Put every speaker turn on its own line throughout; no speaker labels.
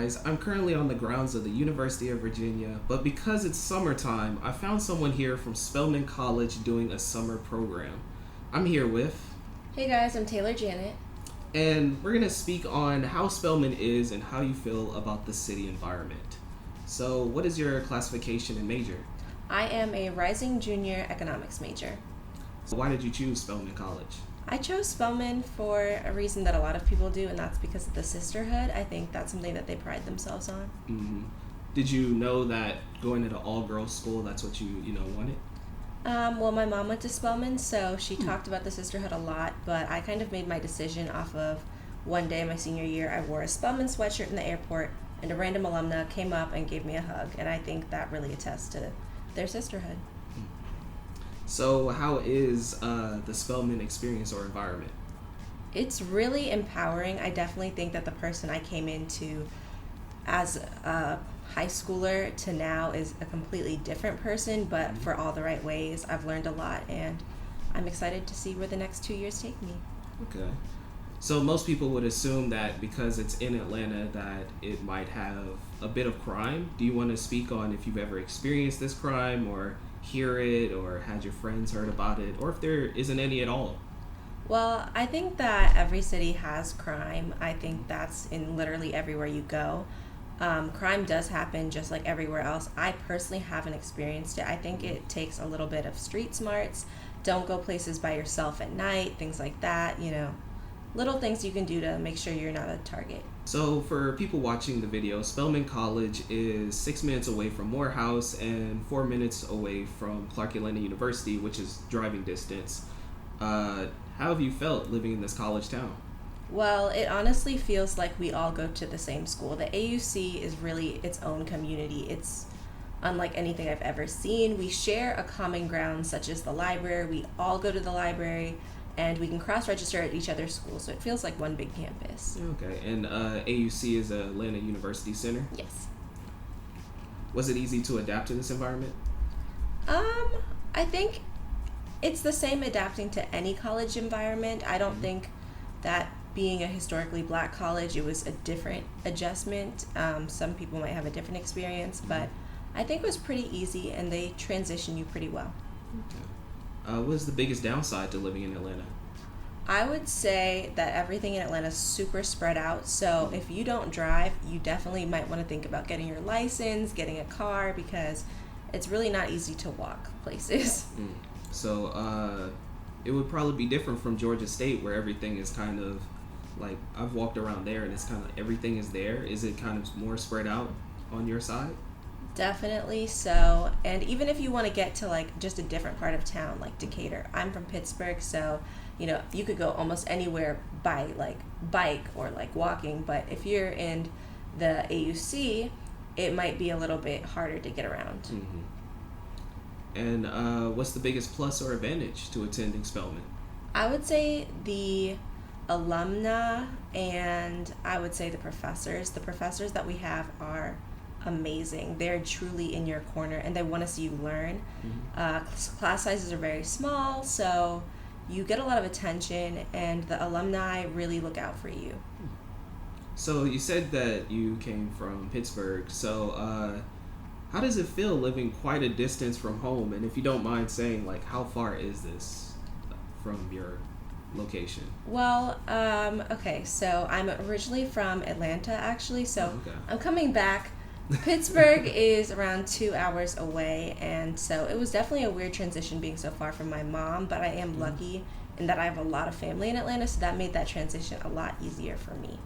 guys, I'm currently on the grounds of the University of Virginia, but because it's summertime, I found someone here from Spelman College doing a summer program. I'm here with,
Hey guys, I'm Taylor Janet.
and we're going to speak on how Spelman is and how you feel about the city environment. So, what is your classification and major?
I am a rising junior economics major.
So why did you choose Spelman College?
I chose Spelman for a reason that a lot of people do, and that's because of the sisterhood. I think that's something that they pride themselves on.
Mm-hmm. Did you know that going into all-girls school, that's what you wanted?
Well, my mom went to Spelman, so she talked about the sisterhood a lot, but I kind of made my decision off of one day my senior year. I wore a Spelman sweatshirt in the airport, and a random alumna came up and gave me a hug, and I think that really attests to their sisterhood.
So how is the Spelman experience or environment?
It's really empowering. I definitely think that the person I came into as a high schooler to now is a completely different person, but for all the right ways. I've learned a lot, and I'm excited to see where the next 2 years take me.
Okay. So most people would assume that because it's in Atlanta that it might have a bit of crime. Do you want to speak on if you've ever experienced this crime or hear it or had your friends heard about it or if there isn't any at all?
Well, I think that every city has crime. I think that's in literally everywhere you go. Crime does happen just like everywhere else. I personally haven't experienced it. I think it takes a little bit of street smarts. Don't go places by yourself at night, things like that, little things you can do to make sure you're not a target.
So for people watching the video, Spelman College is 6 minutes away from Morehouse and 4 minutes away from Clark Atlanta University, which is driving distance. How have you felt living in this college town?
Well, it honestly feels like we all go to the same school. The AUC is really its own community. It's unlike anything I've ever seen. We share a common ground such as the library. We all go to the library, and we can cross-register at each other's schools, so it feels like one big campus.
Okay, and AUC is Atlanta University Center?
Yes.
Was it easy to adapt to this environment?
I think it's the same adapting to any college environment. I don't think that being a historically black college, it was a different adjustment. Some people might have a different experience, but I think it was pretty easy, and they transition you pretty well.
Okay. What is the biggest downside to living in Atlanta?
I would say that everything in Atlanta is super spread out. So if you don't drive, you definitely might want to think about getting your license, getting a car, because it's really not easy to walk places.
So it would probably be different from Georgia State, where everything is kind of like, I've walked around there and it's kind of everything is there. Is it kind of more spread out on your side?
Definitely so. And even if you want to get to like just a different part of town, like Decatur, I'm from Pittsburgh, so you could go almost anywhere by like bike or like walking. But if you're in the AUC, it might be a little bit harder to get around.
And what's the biggest plus or advantage to attending Spelman?
I would say the alumna, and I would say the professors. The professors that we have are amazing. They're truly in your corner, and they want to see you learn. Class sizes are very small, so you get a lot of attention, and the alumni really look out for you.
So you said that you came from Pittsburgh, so how does it feel living quite a distance from home? And if you don't mind saying, like, how far is this from your location?
Well, okay, so I'm originally from Atlanta, actually, so
Okay.
I'm coming back. Pittsburgh is around 2 hours away, and so it was definitely a weird transition being so far from my mom, but I am lucky in that I have a lot of family in Atlanta, so that made that transition a lot easier for me.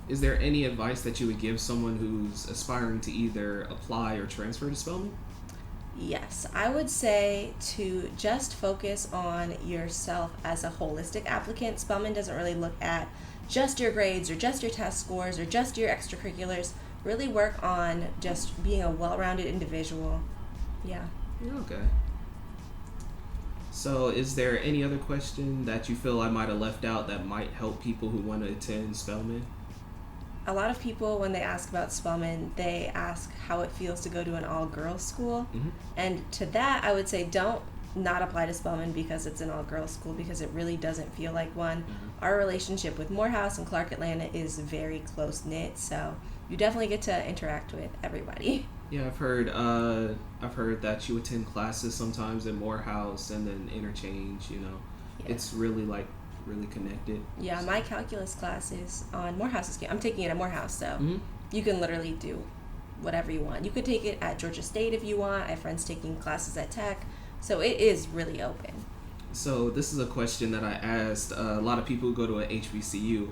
Is there any advice that you would give someone who's aspiring to either apply or transfer to Spelman?
Yes, I would say to just focus on yourself as a holistic applicant. Spelman doesn't really look at just your grades or just your test scores or just your extracurriculars. Really work on just being a well-rounded individual. Yeah.
Okay. So is there any other question that you feel I might have left out that might help people who want to attend Spelman?
A lot of people, when they ask about Spelman, they ask how it feels to go to an all-girls school. And to that, I would say don't not apply to Spelman because it's an all-girls school, because it really doesn't feel like one. Our relationship with Morehouse and Clark Atlanta is very close-knit, so you definitely get to interact with everybody.
Yeah, I've heard that you attend classes sometimes at Morehouse and then interchange.
Yeah.
It's really like really connected.
Yeah, my calculus class is on Morehouse's campus. I'm taking it at Morehouse, so
Mm-hmm.
you can literally do whatever you want. You could take it at Georgia State if you want. I have friends taking classes at Tech, so it is really open.
So this is a question that I asked a lot of people who go to a HBCU.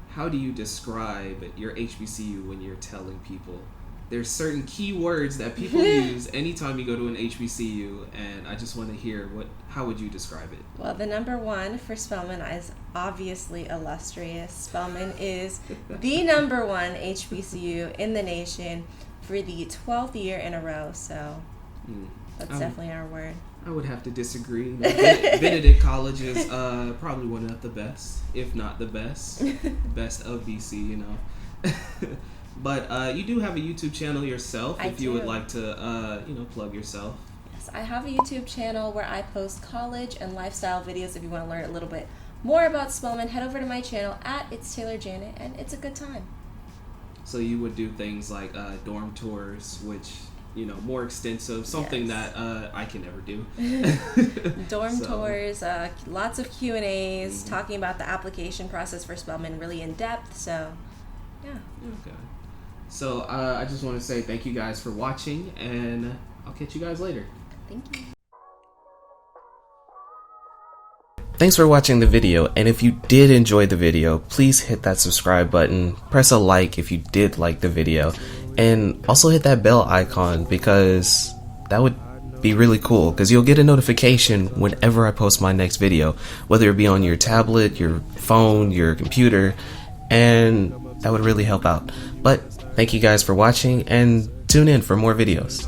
How do you describe your HBCU when you're telling people? There's certain key words that people use anytime you go to an HBCU, and I just want to hear how would you describe it?
Well, the number one for Spelman is obviously illustrious. Spelman is the number one HBCU in the nation for the 12th year in a row, so that's definitely our word.
I would have to disagree. Benedict College is probably one of the best, if not the best of BC, But you do have a YouTube channel yourself. If you would like to, plug yourself.
Yes, I have a YouTube channel where I post college and lifestyle videos. If you want to learn a little bit more about Spelman, head over to my channel at It's Taylor Janet, and it's a good time.
So you would do things like dorm tours, which more extensive, something that I can never do.
Dorm tours, lots of Q&As, talking about the application process for Spelman really in depth. So, yeah.
Okay. So I just want to say thank you guys for watching, and I'll catch you guys later.
Thank you.
Thanks for watching the video, and if you did enjoy the video, please hit that subscribe button, press a like if you did like the video, and also hit that bell icon because that would be really cool because you'll get a notification whenever I post my next video, whether it be on your tablet, your phone, your computer, and that would really help out. But thank you guys for watching, and tune in for more videos.